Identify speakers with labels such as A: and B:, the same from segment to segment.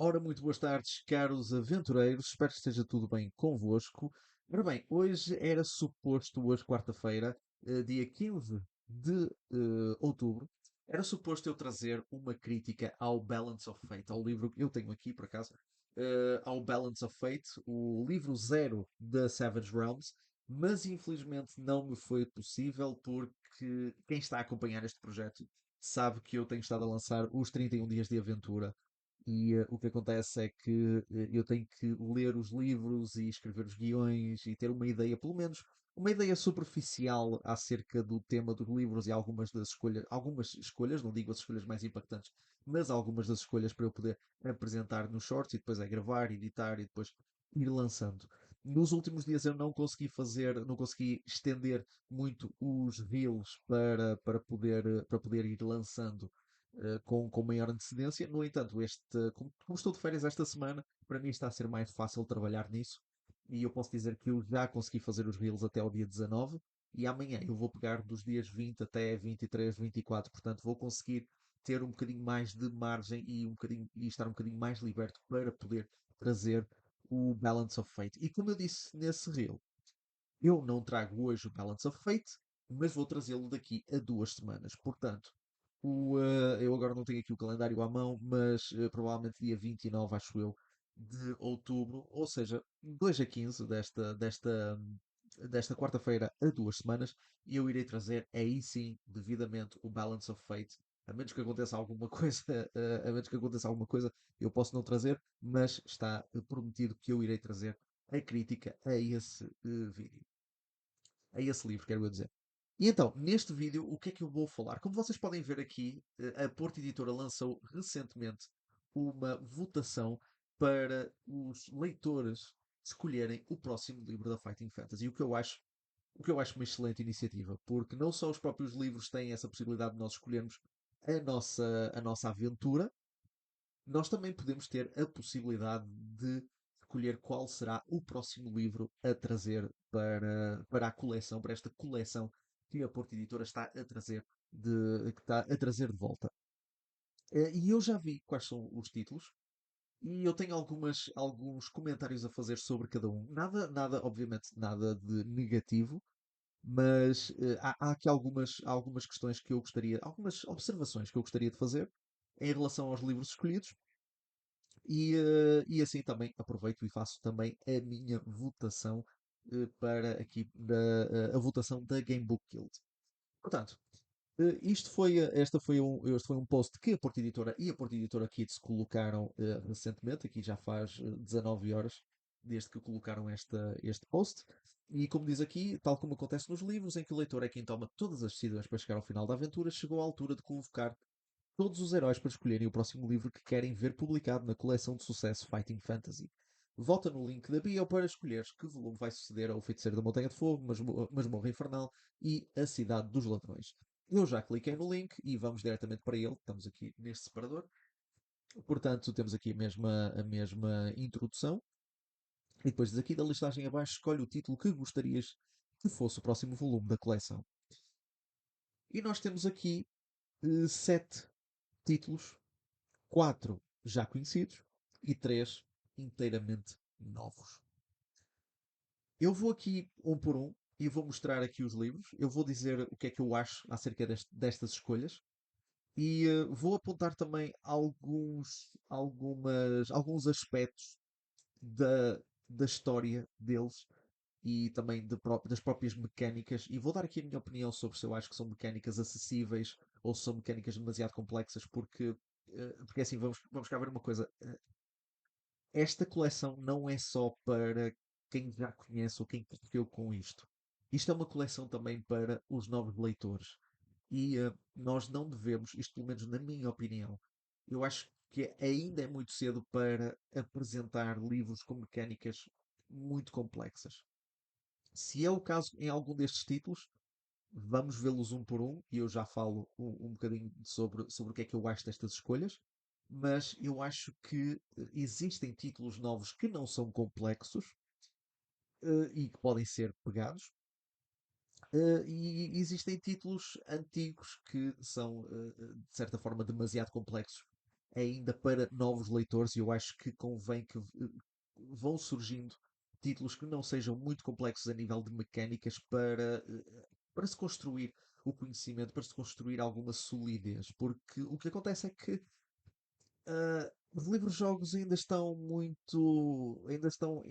A: Ora, muito boas tardes, caros aventureiros. Espero que esteja tudo bem convosco. Ora bem, hoje era suposto, hoje quarta-feira, dia 15 de outubro, era suposto eu trazer uma crítica ao Balance of Fate, ao livro que eu tenho aqui, por acaso, ao Balance of Fate, o livro zero da Savage Realms, mas infelizmente não me foi possível porque quem está a acompanhar este projeto sabe que eu tenho estado a lançar os 31 dias de aventura e o que acontece é que eu tenho que ler os livros e escrever os guiões e ter uma ideia, pelo menos uma ideia superficial acerca do tema dos livros e algumas escolhas, não digo as escolhas mais impactantes, mas algumas das escolhas para eu poder apresentar nos shorts e depois é gravar, editar e depois ir lançando. Nos últimos dias eu não consegui fazer, não consegui estender muito os reels para poder ir lançando com maior antecedência. No entanto, como estou de férias esta semana, para mim está a ser mais fácil trabalhar nisso. E eu posso dizer que eu já consegui fazer os reels até ao dia 19 e amanhã eu vou pegar dos dias 20 até 23, 24. Portanto, vou conseguir ter um bocadinho mais de margem e estar um bocadinho mais liberto para poder trazer o Balance of Fate. E como eu disse nesse reel, eu não trago hoje o Balance of Fate, mas vou trazê-lo daqui a 2 semanas. Portanto, eu agora não tenho aqui o calendário à mão, mas provavelmente dia 29, acho eu, de outubro, ou seja, 2 a 15 desta quarta-feira a 2 semanas, eu irei trazer aí sim, devidamente, o Balance of Fate. A menos que aconteça alguma coisa, a menos que aconteça alguma coisa, eu posso não trazer, mas está prometido que eu irei trazer a crítica a esse vídeo. A esse livro, quero eu dizer. E então, neste vídeo, o que é que eu vou falar? Como vocês podem ver aqui, a Porta Editora lançou recentemente uma votação para os leitores escolherem o próximo livro da Fighting Fantasy, o que eu acho uma excelente iniciativa, porque não só os próprios livros têm essa possibilidade de nós escolhermos a nossa aventura, nós também podemos ter a possibilidade de escolher qual será o próximo livro a trazer para a coleção, para esta coleção que a Porta Editora está a trazer que está a trazer de volta. E eu já vi quais são os títulos e eu tenho alguns comentários a fazer sobre cada um. Obviamente, nada de negativo, mas há aqui algumas questões que eu gostaria, algumas observações que eu gostaria de fazer em relação aos livros escolhidos e assim também aproveito e faço também a minha votação para aqui a votação da Game Book Guild. Portanto, este foi um post que a Porta Editora e a Porta Editora Kids colocaram recentemente, aqui já faz 19 horas desde que colocaram este post. E como diz aqui, tal como acontece nos livros, em que o leitor é quem toma todas as decisões para chegar ao final da aventura, chegou a altura de convocar todos os heróis para escolherem o próximo livro que querem ver publicado na coleção de sucesso Fighting Fantasy. Vota no link da bio para escolheres que volume vai suceder ao Feiticeiro da Montanha de Fogo, Masmorra Infernal e A Cidade dos Ladrões. Eu já cliquei no link e vamos diretamente para ele. Estamos aqui neste separador. Portanto, temos aqui a mesma introdução. E depois diz aqui da listagem abaixo, escolhe o título que gostarias que fosse o próximo volume da coleção. E nós temos aqui 7 títulos, quatro já conhecidos e três inteiramente novos. Eu vou aqui um por um e vou mostrar aqui os livros. Eu vou dizer o que é que eu acho acerca destas escolhas e vou apontar também alguns aspectos da história deles e também das próprias mecânicas. E vou dar aqui a minha opinião sobre se eu acho que são mecânicas acessíveis ou se são mecânicas demasiado complexas, porque assim, vamos cá ver uma coisa. Esta coleção não é só para quem já conhece ou quem cresceu com isto. Isto é uma coleção também para os novos leitores. E nós não devemos, isto pelo menos na minha opinião, eu acho que ainda é muito cedo para apresentar livros com mecânicas muito complexas. Se é o caso em algum destes títulos, vamos vê-los um por um e eu já falo um bocadinho sobre o que é que eu acho destas escolhas. Mas eu acho que existem títulos novos que não são complexos e que podem ser pegados. E existem títulos antigos que são, de certa forma, demasiado complexos ainda para novos leitores, e eu acho que convém que vão surgindo títulos que não sejam muito complexos a nível de mecânicas para se construir o conhecimento, para se construir alguma solidez, porque o que acontece é que os livros-jogos ainda estão muito, ainda estão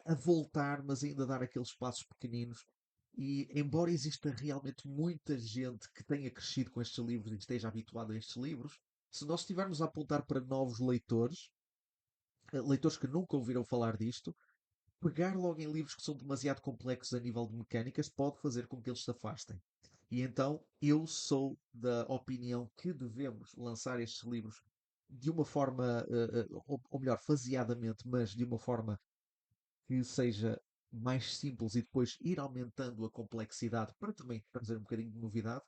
A: a voltar, mas ainda a dar aqueles passos pequeninos. E embora exista realmente muita gente que tenha crescido com estes livros e esteja habituada a estes livros, se nós estivermos a apontar para novos leitores, leitores que nunca ouviram falar disto, pegar logo em livros que são demasiado complexos a nível de mecânicas pode fazer com que eles se afastem. E então eu sou da opinião que devemos lançar estes livros de uma forma, ou melhor, faseadamente, mas de uma forma que seja mais simples e depois ir aumentando a complexidade para também trazer um bocadinho de novidade,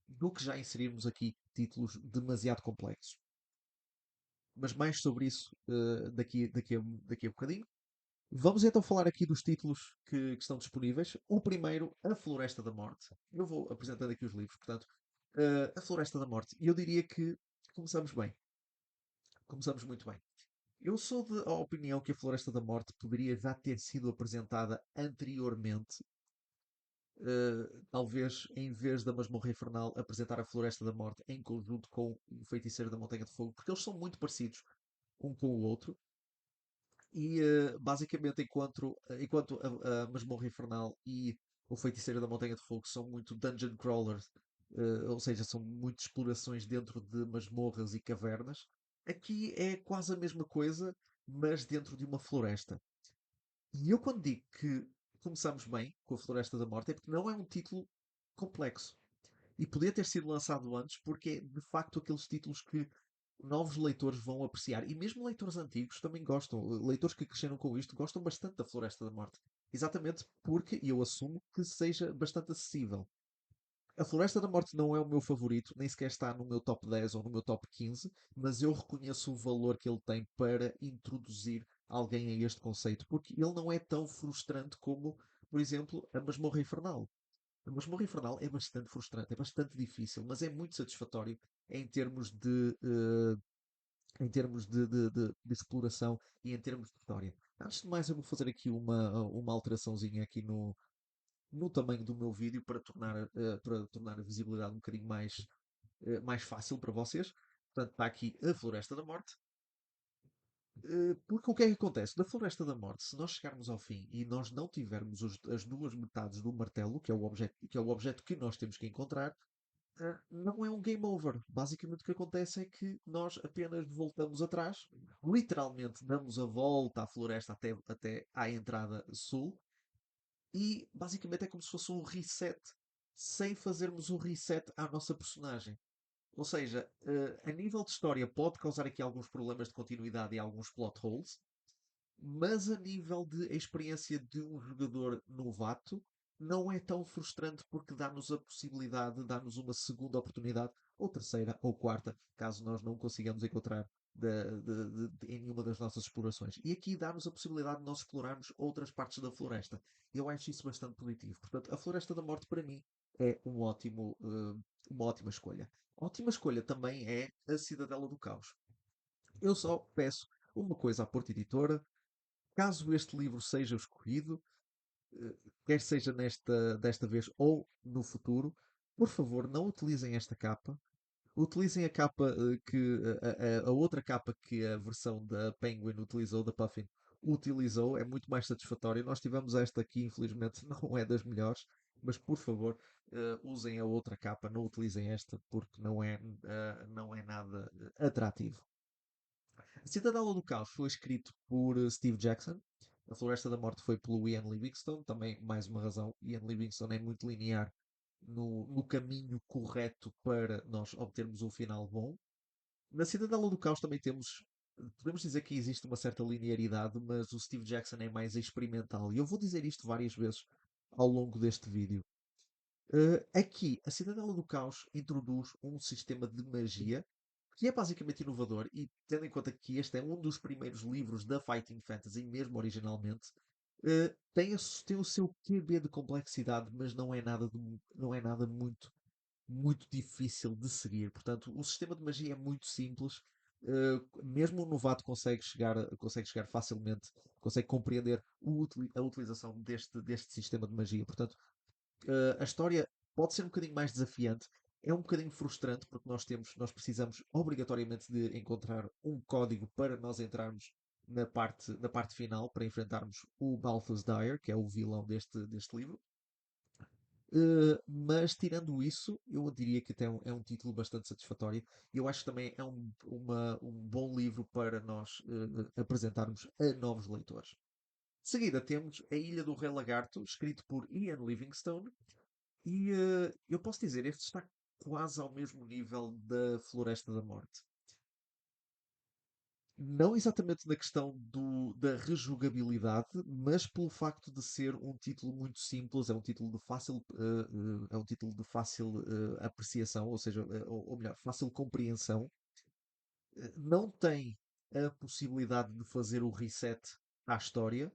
A: do que já inserirmos aqui títulos demasiado complexos. Mas mais sobre isso daqui a bocadinho. Vamos então falar aqui dos títulos que estão disponíveis. O primeiro, A Floresta da Morte. Eu vou apresentando aqui os livros, portanto, A Floresta da Morte. E eu diria que começamos bem. Começamos muito bem. Eu sou da opinião que a Floresta da Morte poderia já ter sido apresentada anteriormente. Talvez, em vez da Masmorra Infernal, apresentar a Floresta da Morte em conjunto com o Feiticeiro da Montanha de Fogo, porque eles são muito parecidos um com o outro. E basicamente, enquanto a Masmorra Infernal e o Feiticeiro da Montanha de Fogo são muito dungeon crawlers, ou seja, são muito explorações dentro de masmorras e cavernas, aqui é quase a mesma coisa, mas dentro de uma floresta. E eu, quando digo que começamos bem com a Floresta da Morte, é porque não é um título complexo. E podia ter sido lançado antes, porque é de facto aqueles títulos que novos leitores vão apreciar. E mesmo leitores antigos também gostam. Leitores que cresceram com isto gostam bastante da Floresta da Morte. Exatamente porque eu assumo que seja bastante acessível. A Floresta da Morte não é o meu favorito, nem sequer está no meu top 10 ou no meu top 15, mas eu reconheço o valor que ele tem para introduzir alguém a este conceito, porque ele não é tão frustrante como, por exemplo, a Masmorra Infernal. A Masmorra Infernal é bastante frustrante, é bastante difícil, mas é muito satisfatório em termos de exploração e em termos de história. Antes de mais, eu vou fazer aqui uma alteraçãozinha aqui no tamanho do meu vídeo para tornar a visibilidade um bocadinho mais fácil para vocês. Portanto, está aqui a Floresta da Morte. Porque o que é que acontece? Na Floresta da Morte, se nós chegarmos ao fim e nós não tivermos as duas metades do martelo, que é o objeto que nós temos que encontrar, não é um game over. Basicamente o que acontece é que nós apenas voltamos atrás, literalmente damos a volta à floresta até à entrada sul, e basicamente é como se fosse um reset, sem fazermos um reset à nossa personagem. Ou seja, a nível de história pode causar aqui alguns problemas de continuidade e alguns plot holes, mas a nível de experiência de um jogador novato, não é tão frustrante porque dá-nos a possibilidade, dá-nos uma segunda oportunidade, ou terceira, ou quarta, caso nós não consigamos encontrar em nenhuma das nossas explorações. E aqui dá-nos a possibilidade de nós explorarmos outras partes da floresta. Eu acho isso bastante positivo. Portanto, a Floresta da Morte, para mim, é uma ótima escolha. Ótima escolha também é a Cidadela do Caos. Eu só peço uma coisa à Porta Editora. Caso este livro seja escolhido, eh, quer seja desta vez ou no futuro, por favor, não utilizem esta capa. Utilizem a capa a outra capa que a versão da Penguin utilizou, da Puffin, utilizou, é muito mais satisfatória. Nós tivemos esta aqui, infelizmente, não é das melhores, mas por favor, usem a outra capa, não utilizem esta, porque não é nada atrativo. Cidadela do Caos foi escrito por Steve Jackson. A Floresta da Morte foi pelo Ian Livingstone. Também, mais uma razão, Ian Livingstone é muito linear no caminho correto para nós obtermos um final bom. Na Cidadela do Caos também podemos dizer que existe uma certa linearidade, mas o Steve Jackson é mais experimental. E eu vou dizer isto várias vezes ao longo deste vídeo. Aqui, a Cidadela do Caos introduz um sistema de magia que é basicamente inovador e tendo em conta que este é um dos primeiros livros da Fighting Fantasy, mesmo originalmente, tem o seu QB de complexidade, mas não é nada muito. muito difícil de seguir. Portanto, o sistema de magia é muito simples. Mesmo um novato consegue chegar facilmente, consegue compreender a utilização deste sistema de magia. Portanto, a história pode ser um bocadinho mais desafiante, é um bocadinho frustrante porque nós precisamos obrigatoriamente de encontrar um código para nós entrarmos na parte final, para enfrentarmos o Balthus Dire, que é o vilão deste livro. Mas tirando isso, eu diria que até é um título bastante satisfatório e eu acho que também é um bom livro para nós apresentarmos a novos leitores. De seguida temos A Ilha do Rei Lagarto, escrito por Ian Livingstone, e eu posso dizer, este está quase ao mesmo nível da Floresta da Morte. Não exatamente na questão da rejogabilidade, mas pelo facto de ser um título muito simples, é um título de fácil, é um título de fácil apreciação, ou seja, ou melhor, fácil compreensão. Não tem a possibilidade de fazer o reset à história,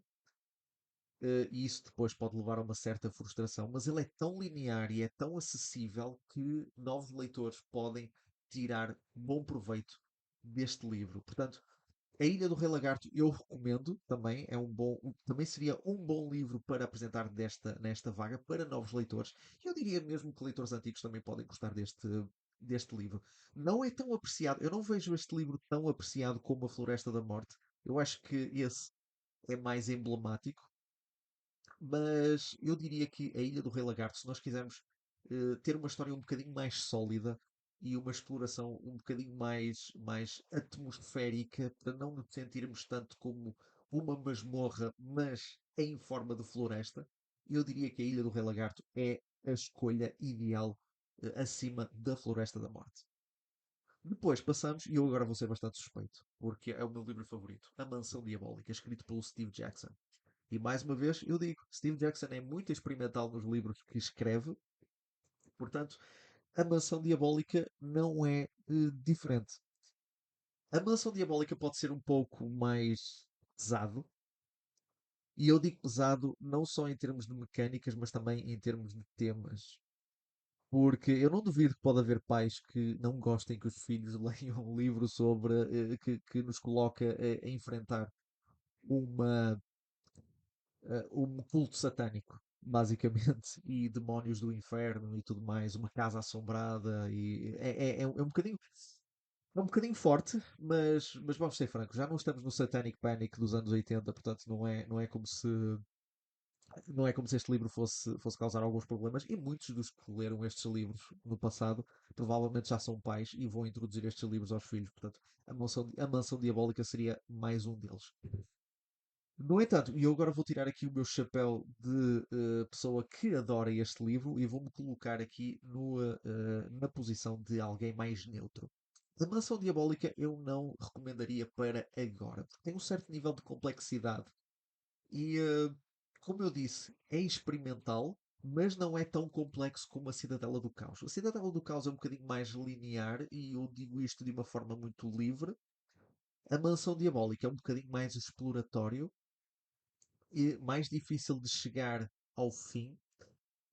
A: e isso depois pode levar a uma certa frustração, mas ele é tão linear e é tão acessível que novos leitores podem tirar bom proveito deste livro. Portanto, A Ilha do Rei Lagarto eu recomendo também, também seria um bom livro para apresentar nesta vaga para novos leitores. Eu diria mesmo que leitores antigos também podem gostar deste livro. Não é tão apreciado, eu não vejo este livro tão apreciado como A Floresta da Morte. Eu acho que esse é mais emblemático, mas eu diria que A Ilha do Rei Lagarto, se nós quisermos ter uma história um bocadinho mais sólida e uma exploração um bocadinho mais atmosférica, para não nos sentirmos tanto como uma masmorra, mas em forma de floresta, eu diria que A Ilha do Rei Lagarto é a escolha ideal acima da Floresta da Morte. Depois passamos, e eu agora vou ser bastante suspeito, porque é o meu livro favorito, A Mansão Diabólica, escrito pelo Steve Jackson. E mais uma vez, eu digo, Steve Jackson é muito experimental nos livros que escreve, portanto, a Mansão Diabólica não é diferente. A Mansão Diabólica pode ser um pouco mais pesado, e eu digo pesado não só em termos de mecânicas, mas também em termos de temas. Porque eu não duvido que pode haver pais que não gostem que os filhos leiam um livro sobre que nos coloca a enfrentar uma um culto satânico, basicamente, e demónios do inferno e tudo mais, uma casa assombrada e é um bocadinho forte, mas vamos ser francos, já não estamos no Satanic Panic dos anos 80, portanto não é como se este livro fosse causar alguns problemas, e muitos dos que leram estes livros no passado provavelmente já são pais e vão introduzir estes livros aos filhos, portanto a mansão diabólica seria mais um deles. No entanto, e eu agora vou tirar aqui o meu chapéu de pessoa que adora este livro e vou-me colocar aqui na posição de alguém mais neutro. A Mansão Diabólica eu não recomendaria para agora, porque tem um certo nível de complexidade e, como eu disse, é experimental, mas não é tão complexo como a Cidadela do Caos. A Cidadela do Caos é um bocadinho mais linear e eu digo isto de uma forma muito livre. A Mansão Diabólica é um bocadinho mais exploratório e mais difícil de chegar ao fim.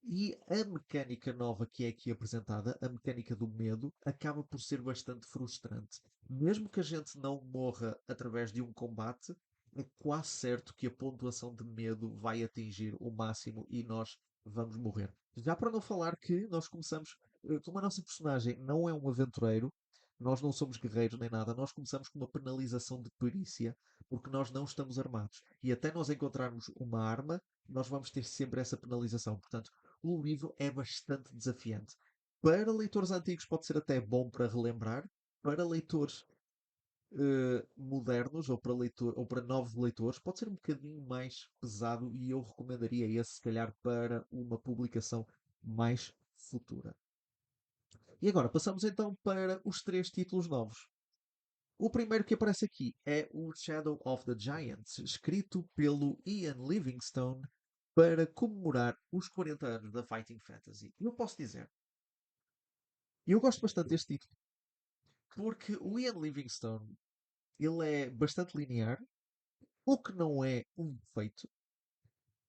A: E a mecânica nova que é aqui apresentada, a mecânica do medo, acaba por ser bastante frustrante. Mesmo que a gente não morra através de um combate, é quase certo que a pontuação de medo vai atingir o máximo e nós vamos morrer. Já para não falar que nós começamos, como a nossa personagem não é um aventureiro, nós não somos guerreiros nem nada, nós começamos com uma penalização de perícia, porque nós não estamos armados. E até nós encontrarmos uma arma, nós vamos ter sempre essa penalização. Portanto, o livro é bastante desafiante. Para leitores antigos pode ser até bom para relembrar, para leitores modernos ou para novos leitores pode ser um bocadinho mais pesado e eu recomendaria esse, se calhar, para uma publicação mais futura. E agora passamos então para os três títulos novos. O primeiro que aparece aqui é o Shadow of the Giants, escrito pelo Ian Livingstone para comemorar os 40 anos da Fighting Fantasy. Eu posso dizer, eu gosto bastante deste título, porque o Ian Livingstone, ele é bastante linear, o que não é um defeito.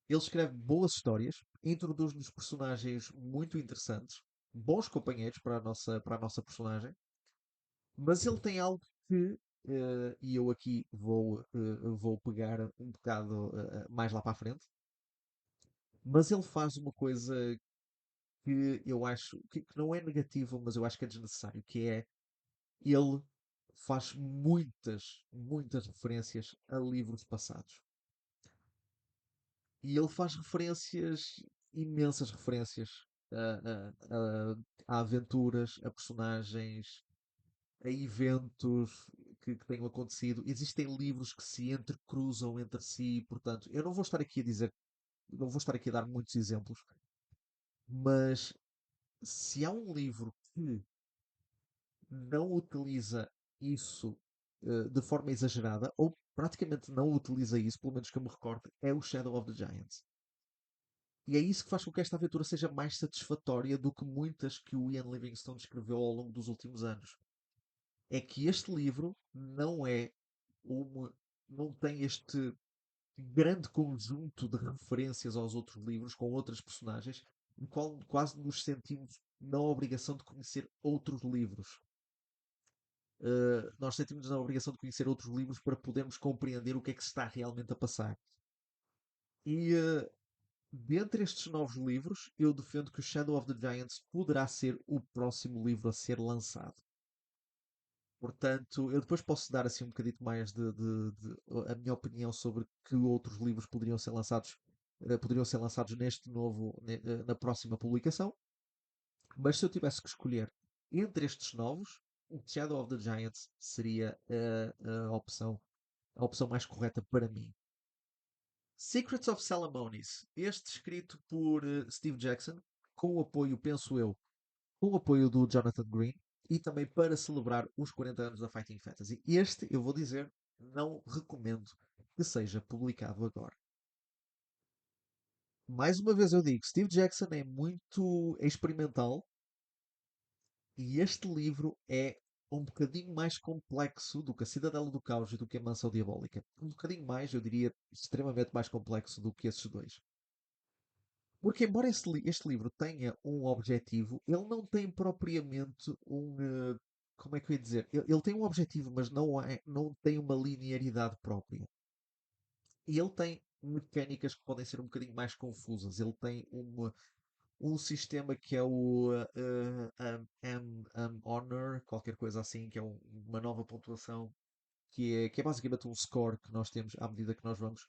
A: Ele escreve boas histórias, introduz-nos personagens muito interessantes. bons companheiros para a nossa personagem, mas ele tem algo que, e eu aqui vou pegar um bocado mais lá para a frente, mas ele faz uma coisa que eu acho que não é negativa, mas eu acho que é desnecessário, que é ele faz muitas referências a livros passados. E ele faz referências, imensas referências a aventuras, a personagens, a eventos que tenham acontecido. Existem livros que se entrecruzam entre si, portanto, eu não vou estar aqui a dizer, não vou estar aqui a dar muitos exemplos, mas se há um livro que não utiliza isso de forma exagerada, ou praticamente não utiliza isso, pelo menos que eu me recordo, é o Shadow of the Giants. E é isso que faz com que esta aventura seja mais satisfatória do que muitas que o Ian Livingstone escreveu ao longo dos últimos anos. É que este livro não é uma, não tem este grande conjunto de referências aos outros livros com outras personagens, no qual quase nos sentimos na obrigação de conhecer outros livros. Nós sentimos na obrigação de conhecer outros livros para podermos compreender o que é que se está realmente a passar. E dentre estes novos livros, eu defendo que o Shadow of the Giants poderá ser o próximo livro a ser lançado. Portanto, eu depois posso dar assim um bocadito mais de a minha opinião sobre que outros livros poderiam ser lançados, neste novo, na próxima publicação. Mas se eu tivesse que escolher entre estes novos, o Shadow of the Giants seria a opção mais correta para mim. Secrets of Salamonis, este escrito por Steve Jackson, com o apoio, penso eu, com o apoio do Jonathan Green e também para celebrar os 40 anos da Fighting Fantasy. Este, eu vou dizer, não recomendo que seja publicado agora. Mais uma vez eu digo, Steve Jackson é muito experimental e este livro é um bocadinho mais complexo do que a Cidadela do Caos e do que a Mansão Diabólica. Um bocadinho mais, eu diria, extremamente mais complexo do que esses dois. Porque, embora este livro tenha um objetivo, ele não tem propriamente um. Como é que eu ia dizer? Ele tem um objetivo, mas não tem uma linearidade própria. E ele tem mecânicas que podem ser um bocadinho mais confusas. Ele tem um sistema que é o Honor, qualquer coisa assim, que é uma nova pontuação que é basicamente um score que nós temos à medida que nós vamos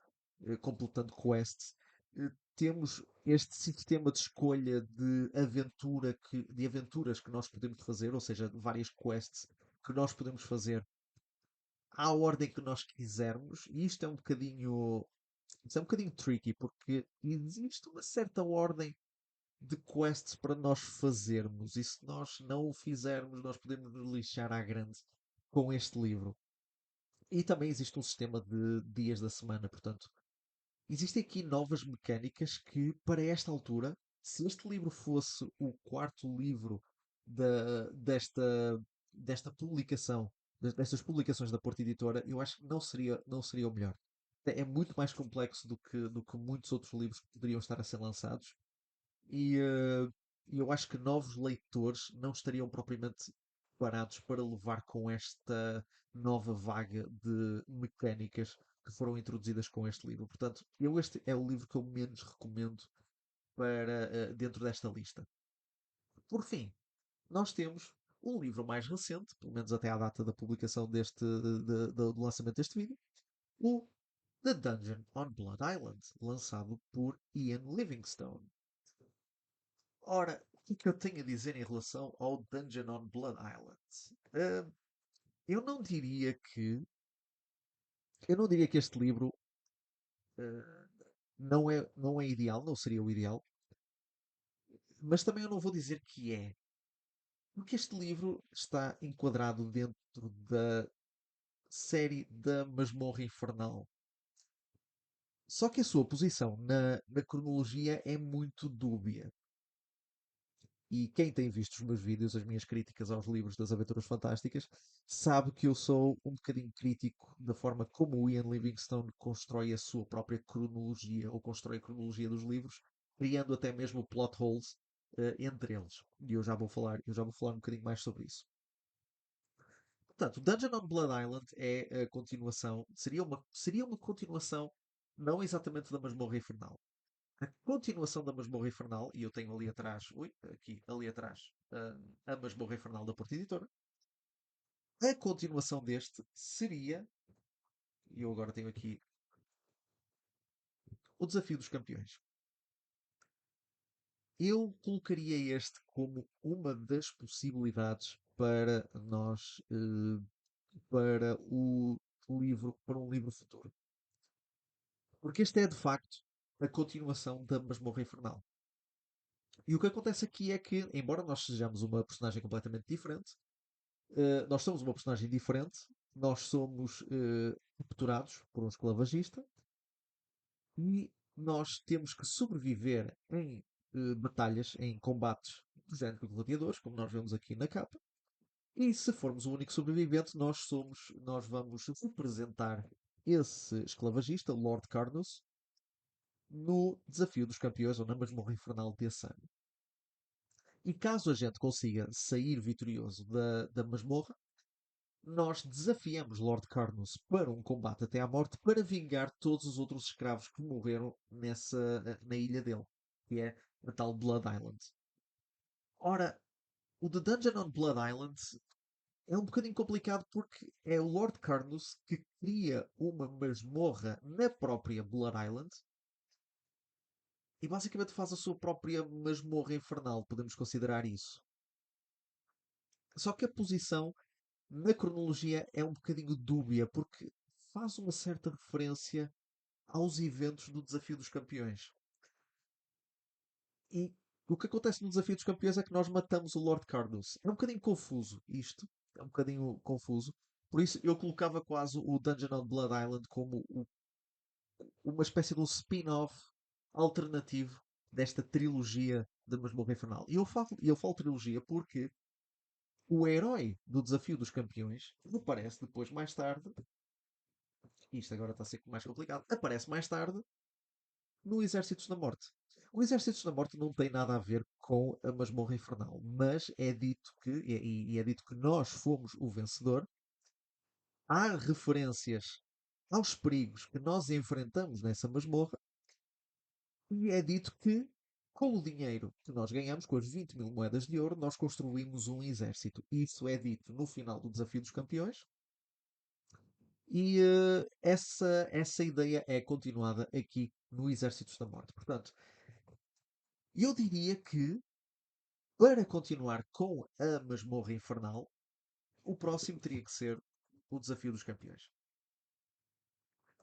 A: completando quests. Temos este sistema de escolha de aventuras que nós podemos fazer, ou seja, várias quests que nós podemos fazer à ordem que nós quisermos, e isto é um bocadinho tricky, porque existe uma certa ordem de quests para nós fazermos, e se nós não o fizermos, nós podemos nos lixar à grande com este livro. E também existe um sistema de dias da semana, portanto, existem aqui novas mecânicas que, para esta altura, se este livro fosse o quarto livro desta publicação, destas publicações da Porta Editora, eu acho que não seria o melhor. É muito mais complexo do que muitos outros livros que poderiam estar a ser lançados e eu acho que novos leitores não estariam propriamente preparados para levar com esta nova vaga de mecânicas que foram introduzidas com este livro. Portanto, este é o livro que eu menos recomendo para dentro desta lista. Por fim, nós temos um livro mais recente, pelo menos até à data da publicação do lançamento deste vídeo, o The Dungeon on Blood Island, lançado por Ian Livingstone. Ora, o que eu tenho a dizer em relação ao Dungeon on Blood Island? Ah, eu não diria que eu não diria que este livro ah, não é ideal, não seria o ideal, mas também eu não vou dizer que é, porque este livro está enquadrado dentro da série da Masmorra Infernal. Só que a sua posição na cronologia é muito dúbia. E quem tem visto os meus vídeos, as minhas críticas aos livros das Aventuras Fantásticas, sabe que eu sou um bocadinho crítico da forma como o Ian Livingstone constrói a sua própria cronologia, ou constrói a cronologia dos livros, criando até mesmo plot holes. entre eles. E eu já vou falar um bocadinho mais sobre isso. Portanto, Dungeon on Blood Island é a continuação, seria uma continuação, não exatamente da Masmorra Infernal. A continuação da Masmorra Infernal, e eu tenho ali atrás, ui, aqui, ali atrás, a Masmorra Infernal da Porta Editora. A continuação deste seria, e eu agora tenho aqui o Desafio dos Campeões. Eu colocaria este como uma das possibilidades para nós, para o livro, para um livro futuro. Porque este é de facto a continuação da Masmorra Infernal. E o que acontece aqui é que, embora nós sejamos uma personagem completamente diferente, nós somos uma personagem diferente, nós somos capturados por um esclavagista e nós temos que sobreviver em batalhas, em combates do género de gladiadores, como nós vemos aqui na capa. E se formos o único sobrevivente, nós vamos representar esse esclavagista, Lord Carnus, no Desafio dos Campeões ou na Masmorra Infernal desse ano. E caso a gente consiga sair vitorioso da masmorra, nós desafiamos Lord Carnus para um combate até à morte para vingar todos os outros escravos que morreram na ilha dele, que é a tal Blood Island. Ora, o The Dungeon on Blood Island é um bocadinho complicado porque é o Lord Carnus que cria uma masmorra na própria Blood Island e basicamente faz a sua própria masmorra infernal, podemos considerar isso. Só que a posição na cronologia é um bocadinho dúbia porque faz uma certa referência aos eventos do Desafio dos Campeões. E o que acontece no Desafio dos Campeões é que nós matamos o Lord Carnus. É um bocadinho confuso isto. É um bocadinho confuso. Por isso eu colocava quase o Dungeon on Blood Island como uma espécie de um spin-off alternativo desta trilogia da Masmorra Infernal. E eu falo trilogia porque o herói do Desafio dos Campeões aparece depois, mais tarde, isto agora está a ser mais complicado, aparece mais tarde no Exércitos da Morte. O Exércitos da Morte não tem nada a ver com a Masmorra Infernal, mas é dito que, e é dito que nós fomos o vencedor. Há referências aos perigos que nós enfrentamos nessa masmorra e é dito que, com o dinheiro que nós ganhamos, com as 20 mil moedas de ouro, nós construímos um exército. Isso é dito no final do Desafio dos Campeões. E essa ideia é continuada aqui no Exércitos da Morte. Portanto, eu diria que para continuar com a Masmorra Infernal, o próximo teria que ser o Desafio dos Campeões.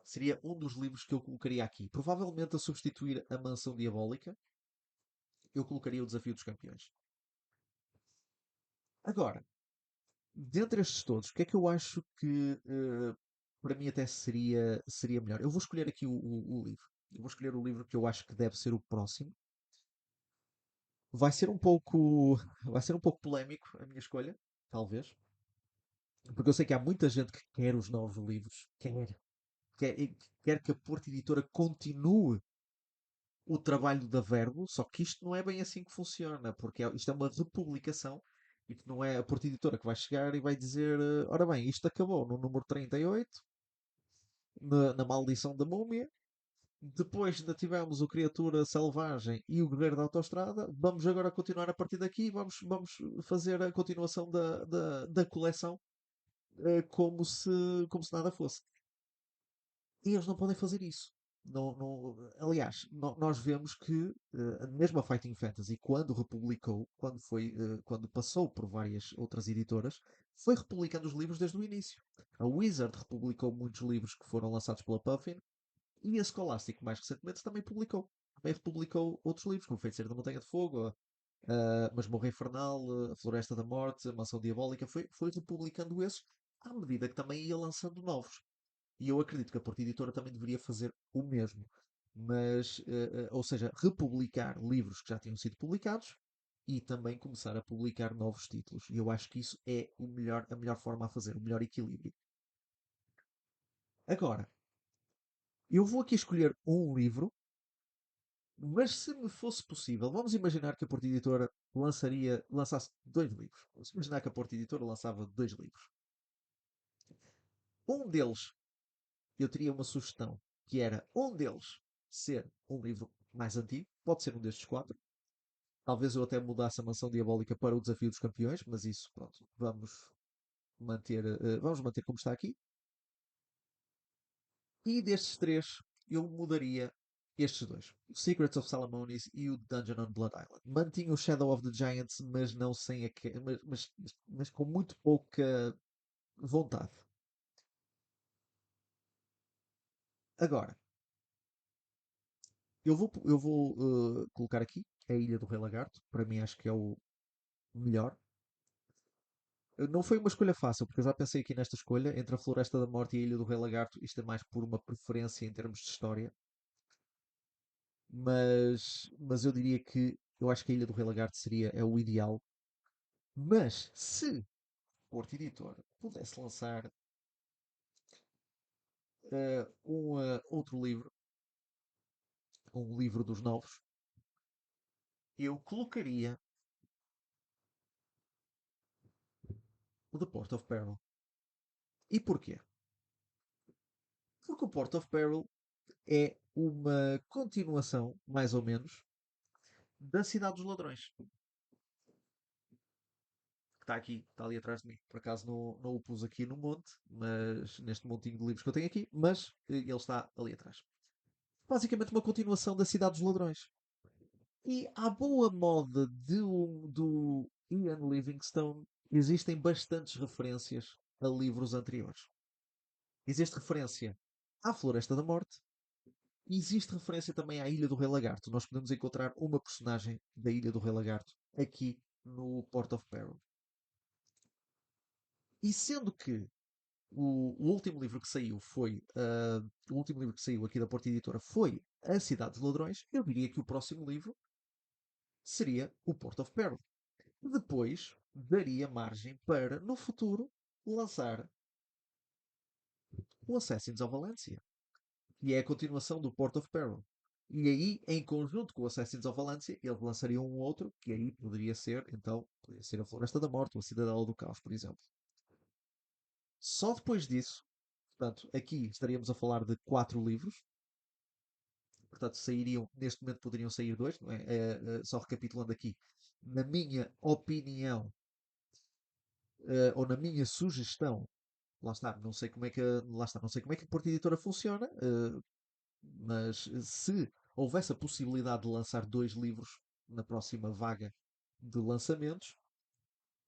A: Seria um dos livros que eu colocaria aqui. Provavelmente a substituir a Mansão Diabólica, eu colocaria o Desafio dos Campeões. Agora, dentre estes todos, o que é que eu acho que para mim até seria melhor? Eu vou escolher aqui o livro. Eu vou escolher o livro que eu acho que deve ser o próximo. Vai ser um pouco, vai ser um pouco polémico a minha escolha, talvez, porque eu sei que há muita gente que quer os novos livros, quer que a Porta Editora continue o trabalho da Verbo, só que isto não é bem assim que funciona, porque isto é uma republicação e que não é a Porta Editora que vai chegar e vai dizer: ora bem, isto acabou no número 38, na Maldição da Múmia. Depois ainda tivemos o Criatura Selvagem e o Guerreiro da Autostrada. Vamos agora continuar a partir daqui e vamos fazer a continuação da coleção como se nada fosse. E eles não podem fazer isso. Aliás, nós vemos que mesmo a Fighting Fantasy, quando republicou, quando passou por várias outras editoras, foi republicando os livros desde o início. A Wizard republicou muitos livros que foram lançados pela Puffin e a Scholastic, mais recentemente, também publicou. Também republicou outros livros, como Feiticeiro da Montanha de Fogo, a Masmorra Infernal, a Floresta da Morte, a Mansão Diabólica, foi republicando esses à medida que também ia lançando novos. E eu acredito que a Porta Editora também deveria fazer o mesmo. Mas, ou seja, republicar livros que já tinham sido publicados e também começar a publicar novos títulos. E eu acho que isso é a melhor forma a fazer, o melhor equilíbrio. Agora, eu vou aqui escolher um livro Mas se me fosse possível, vamos imaginar que a Porta Editora lançasse dois livros. Vamos imaginar que a Porta Editora lançava dois livros. Um deles, eu teria uma sugestão, que era um deles ser um livro mais antigo, pode ser um destes quatro. Talvez eu até mudasse a Mansão Diabólica para o Desafio dos Campeões, mas isso, pronto, vamos manter como está aqui. E destes três, eu mudaria estes dois: o Secrets of Salamonis e o Dungeon on Blood Island. Mantinha o Shadow of the Giants, mas não sem mas com muito pouca vontade. Agora, eu vou colocar aqui a Ilha do Rei Lagarto. Para mim, acho que é o melhor. Não foi uma escolha fácil, porque eu já pensei aqui nesta escolha entre a Floresta da Morte e a Ilha do Rei Lagarto. Isto é mais por uma preferência em termos de história. Mas eu diria que eu acho que a Ilha do Rei Lagarto é o ideal. Mas se Porto Editor pudesse lançar outro livro, um livro dos novos, eu colocaria o The Port of Peril. E porquê? Porque o Port of Peril é uma continuação, mais ou menos, da Cidade dos Ladrões. Que está aqui, está ali atrás de mim. Por acaso não o pus aqui no monte, mas neste montinho de livros que eu tenho aqui, mas ele está ali atrás. Basicamente uma continuação da Cidade dos Ladrões. E à boa moda do Ian Livingstone, existem bastantes referências a livros anteriores. Existe referência à Floresta da Morte e existe referência também à Ilha do Rei Lagarto. Nós podemos encontrar uma personagem da Ilha do Rei Lagarto aqui no Port of Peril. E sendo que o último livro que saiu o último livro que saiu aqui da Porta Editora foi A Cidade dos Ladrões, eu diria que o próximo livro seria o Port of Peril. Depois daria margem para, no futuro, lançar o Assassins of Valencia, que é a continuação do Port of Peril. E aí, em conjunto com o Assassins of Valencia, eles lançariam um outro, que aí poderia ser, então, poderia ser a Floresta da Morte ou a Cidadela do Caos, por exemplo. Só depois disso, portanto, aqui estaríamos a falar de quatro livros, portanto, neste momento poderiam sair dois, não é? Só recapitulando aqui, na minha opinião, ou na minha sugestão, lá está, não sei como é que, lá está, não sei como é que a Porta Editora funciona, mas se houvesse a possibilidade de lançar dois livros na próxima vaga de lançamentos,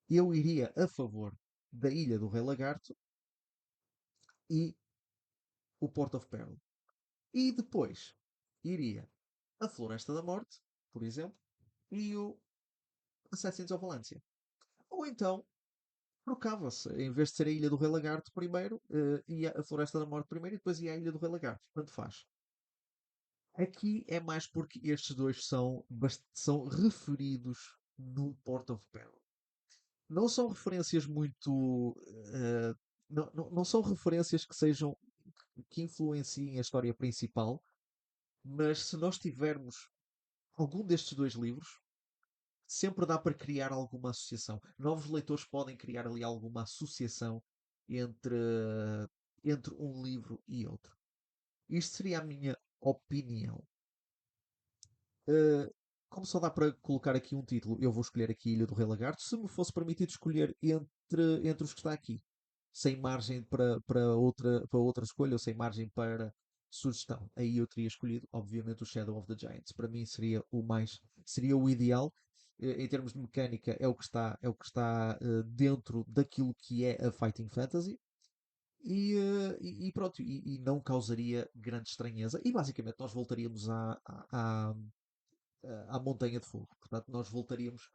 A: eu iria a favor da Ilha do Rei Lagarto e o Port of Peril. E depois iria a Floresta da Morte, por exemplo, e o Assassins of Valencia. Ou então trocava-se, em vez de ser a Ilha do Rei Lagarto primeiro, ia a Floresta da Morte primeiro e depois ia à Ilha do Rei Lagarto. Tanto faz. Aqui é mais porque estes dois são referidos no Port of Peril. Não são referências muito. Não são referências que sejam que influenciem a história principal, mas se nós tivermos algum destes dois livros, sempre dá para criar alguma associação. Novos leitores podem criar ali alguma associação entre, entre um livro e outro. Isto seria a minha opinião. Uh, Como só dá para colocar aqui um título, eu vou escolher aqui Ilha do Rei Lagarto. Se me fosse permitido escolher entre os que está aqui, sem margem para outra escolha, ou sem margem para sugestão, aí eu teria escolhido, obviamente, o Shadow of the Giants. Para mim seria o ideal. Em termos de mecânica, é o que está dentro daquilo que é a Fighting Fantasy. E pronto, e não causaria grande estranheza. E basicamente nós voltaríamos à Montanha de Fogo. Portanto, nós voltaríamos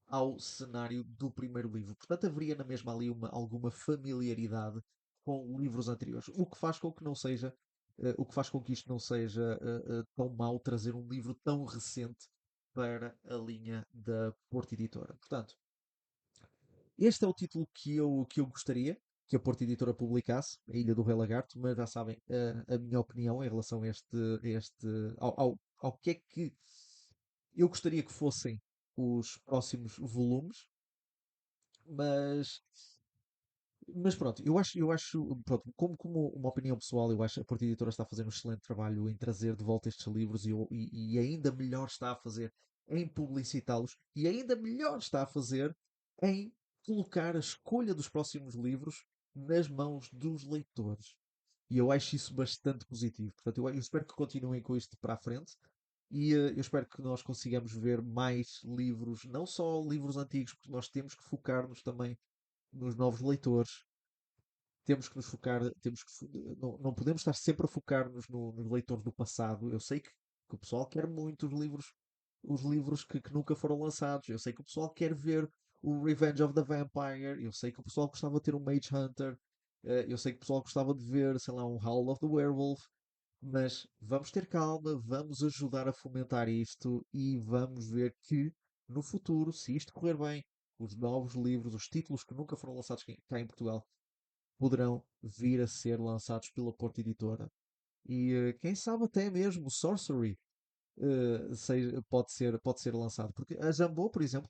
A: ao cenário do primeiro livro. Portanto, haveria na mesma ali alguma familiaridade com livros anteriores. O que faz com que não seja, o que faz com que isto não seja tão mau trazer um livro tão recente para a linha da Porta Editora. Portanto, este é o título que eu gostaria que a Porta Editora publicasse, A Ilha do Rei Lagarto, mas já sabem a minha opinião em relação a ao que é que eu gostaria que fossem os próximos volumes, mas pronto, pronto, como uma opinião pessoal, eu acho que a Porta Editora está a fazer um excelente trabalho em trazer de volta estes livros e ainda melhor está a fazer em publicitá-los e ainda melhor está a fazer em colocar a escolha dos próximos livros nas mãos dos leitores. E eu acho isso bastante positivo. Portanto, eu espero que continuem com isto para a frente e eu espero que nós consigamos ver mais livros, não só livros antigos, porque nós temos que focar-nos também nos novos leitores. Temos que nos focar, não podemos estar sempre a focar-nos nos leitores do passado. Eu sei que o pessoal quer muito os livros que nunca foram lançados. Eu sei que o pessoal quer ver o Revenge of the Vampire. Eu sei que o pessoal gostava de ter um Mage Hunter. Eu sei que o pessoal gostava de ver, sei lá, um Howl of the Werewolf. Mas vamos ter calma, vamos ajudar a fomentar isto e vamos ver que no futuro, se isto correr bem, os novos livros, os títulos que nunca foram lançados cá em Portugal, poderão vir a ser lançados pela Porta Editora. E quem sabe até mesmo Sorcery pode ser lançado. Porque a Jambô, por exemplo,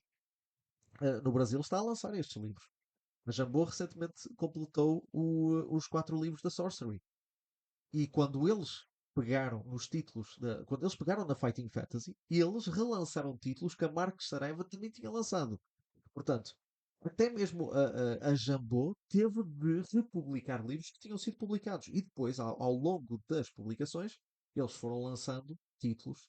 A: no Brasil está a lançar estes livros. A Jambô recentemente completou os 4 livros da Sorcery. E quando eles pegaram nos títulos, quando eles pegaram na Fighting Fantasy, eles relançaram títulos que a Marcos Saraiva também tinha lançado. Portanto, até mesmo a Jambô teve de republicar livros que tinham sido publicados. E depois, ao longo das publicações, eles foram lançando títulos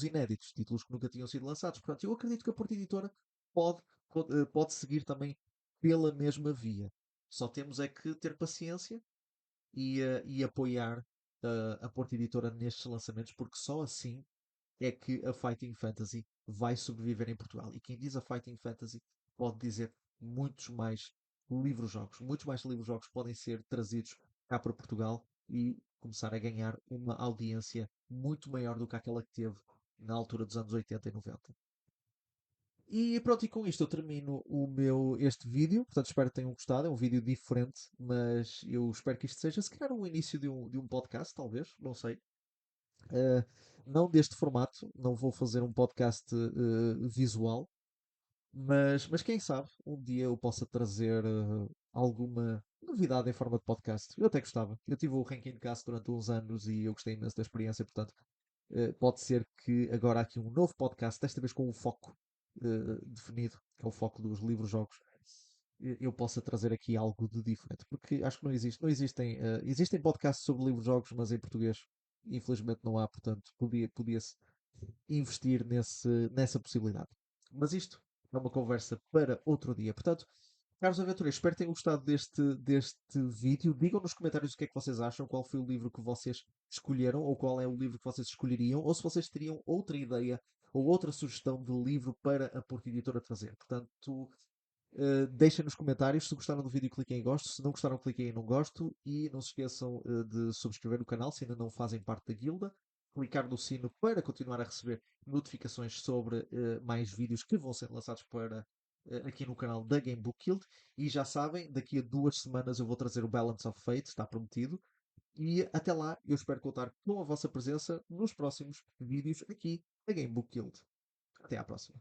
A: inéditos, títulos que nunca tinham sido lançados. Portanto, eu acredito que a Porta Editora pode seguir também pela mesma via. Só temos é que ter paciência e apoiar a Porta Editora nestes lançamentos, porque só assim é que a Fighting Fantasy vai sobreviver em Portugal. E quem diz a Fighting Fantasy pode dizer muitos mais livros-jogos. Muitos mais livros-jogos podem ser trazidos cá para Portugal e começar a ganhar uma audiência muito maior do que aquela que teve na altura dos anos 80 e 90. E pronto, e com isto eu termino este vídeo. Portanto, espero que tenham gostado. É um vídeo diferente, mas eu espero que isto seja, se calhar, o início de um podcast, talvez, não sei. Uh, não deste formato, não vou fazer um podcast visual, mas quem sabe um dia eu possa trazer alguma novidade em forma de podcast. Eu até gostava. Eu tive o Ranking Cast durante uns anos e eu gostei imenso da experiência, portanto, pode ser que agora há aqui um novo podcast, desta vez com um foco definido, que é o foco dos livros-jogos. Eu possa trazer aqui algo de diferente, porque acho que não existem, existem podcasts sobre livros-jogos, mas em português, infelizmente não há, portanto, podia-se investir nessa possibilidade. Mas isto é uma conversa para outro dia. Portanto, caros aventureiros, espero que tenham gostado deste vídeo. Digam nos comentários o que é que vocês acham, qual foi o livro que vocês escolheram, ou qual é o livro que vocês escolheriam, ou se vocês teriam outra ideia ou outra sugestão de livro para a Porta Editora trazer. Portanto, deixem nos comentários. Se gostaram do vídeo, cliquem em gosto. Se não gostaram, cliquem em não gosto. E não se esqueçam de subscrever o canal se ainda não fazem parte da guilda. Clicar no sino para continuar a receber notificações sobre mais vídeos que vão ser lançados para aqui no canal da Gamebook Guild. E já sabem, daqui a 2 semanas eu vou trazer o Balance of Fate, está prometido. E até lá, eu espero contar com a vossa presença nos próximos vídeos aqui da Gamebook Guild. Até à próxima.